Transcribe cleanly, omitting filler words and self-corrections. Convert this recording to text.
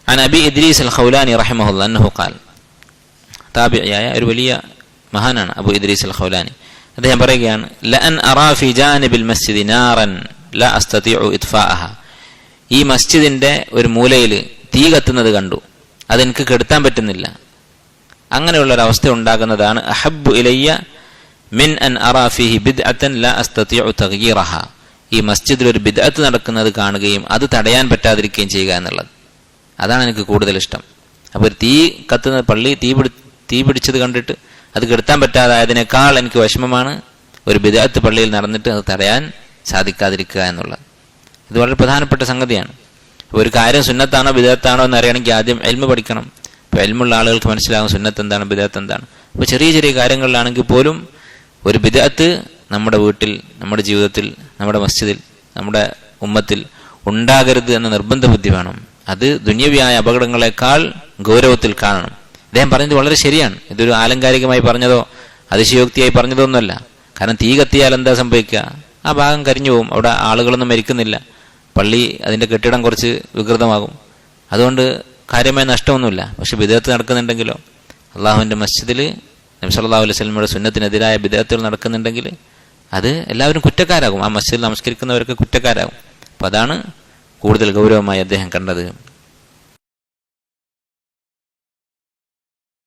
عن أبي إدريس الخولاني رحمه الله أنه قال താബിഈയായ ഒരു വലിയ മഹാനാണ് അബൂ ഇദ്രീസ് അൽ ഖൗലാനി. അദ്ദേഹം പറയുകയാണ്, ലഅൻ അറാ ഫി ജാനിബിൽ മസ്ജിദി നാറൻ ലാ അസ്തതിഉ ഇത്ഫാഅഹ. ഈ മസ്ജിദിന്റെ ഒരു മൂലയിൽ തീ കത്തുന്നത് കണ്ടു, അതെനിക്ക് കെടുത്താൻ പറ്റുന്നില്ല. അങ്ങനെയുള്ളൊരവസ്ഥ ഉണ്ടാകുന്നതാണ് അഹബ്ബു ഇലയ്യ മിൻ അൻ അറാ ഫീഹി ബിദ്അത്തൻ ലാ അസ്തതിഉ തഗ്യീറഹ. ഈ മസ്ജിദിൽ ഒരു ബിദ്അത്ത് നടക്കുന്നത് കാണുകയും അത് തടയാൻ പറ്റാതിരിക്കുകയും ചെയ്യുക എന്നുള്ളത്, അതാണ് എനിക്ക് കൂടുതൽ ഇഷ്ടം. അപ്പോൾ തീ കത്തുന്ന പള്ളി തീ പിടിച്ചത് കണ്ടിട്ട് അത് കെടുത്താൻ പറ്റാതായതിനേക്കാൾ എനിക്ക് വിഷമമാണ് ഒരു ബിദ്അത്ത് പള്ളിയിൽ നടന്നിട്ട് അത് തടയാൻ സാധിക്കാതിരിക്കുക എന്നുള്ളത്. ഇത് വളരെ പ്രധാനപ്പെട്ട സംഗതിയാണ്. അപ്പോൾ ഒരു കാര്യം സുന്നത്താണോ ബിദ്അത്താണോ എന്ന് അറിയണമെങ്കിൽ ആദ്യം ഇൽമ് പഠിക്കണം. ഇപ്പോൾ ഇൽമുള്ള ആളുകൾക്ക് മനസ്സിലാകും സുന്നത്ത് എന്താണ് ബിദ്അത്ത് എന്താണ്. അപ്പോൾ ചെറിയ ചെറിയ കാര്യങ്ങളിലാണെങ്കിൽ പോലും ഒരു ബിദ്അത്ത് നമ്മുടെ വീട്ടിൽ, നമ്മുടെ ജീവിതത്തിൽ, നമ്മുടെ മസ്ജിദിൽ, നമ്മുടെ ഉമ്മത്തിൽ ഉണ്ടാകരുത് എന്ന നിർബന്ധ ബുദ്ധി വേണം. അത് ദുന്യവിയായ അപകടങ്ങളെക്കാൾ ഗൗരവത്തിൽ കാണണം. അദ്ദേഹം പറഞ്ഞത് വളരെ ശരിയാണ്. ഇതൊരു ആലങ്കാരികമായി പറഞ്ഞതോ അതിശയോക്തിയായി പറഞ്ഞതോ ഒന്നുമല്ല. കാരണം തീ കത്തിയാൽ എന്താ സംഭവിക്കുക? ആ ഭാഗം കരിഞ്ഞു പോകും, അവിടെ ആളുകളൊന്നും മരിക്കുന്നില്ല, പള്ളി അതിൻ്റെ കെട്ടിടം കുറച്ച് വികൃതമാകും, അതുകൊണ്ട് കാര്യമായ നഷ്ടമൊന്നുമില്ല. പക്ഷെ ബിദ്അത്ത് നടക്കുന്നുണ്ടെങ്കിലോ, അള്ളാഹുവിൻ്റെ മസ്ജിദിൽ നബി സല്ലല്ലാഹു അലൈഹി വസല്ലമയുടെ സുന്നത്തിനെതിരായ ബിദ്അത്തുകൾ നടക്കുന്നുണ്ടെങ്കിൽ അത് എല്ലാവരും കുറ്റക്കാരാകും. ആ മസ്ജിദിൽ നമസ്കരിക്കുന്നവർക്ക് കുറ്റക്കാരാകും. അപ്പം അതാണ് കൂടുതൽ ഗൗരവമായി അദ്ദേഹം കണ്ടത്.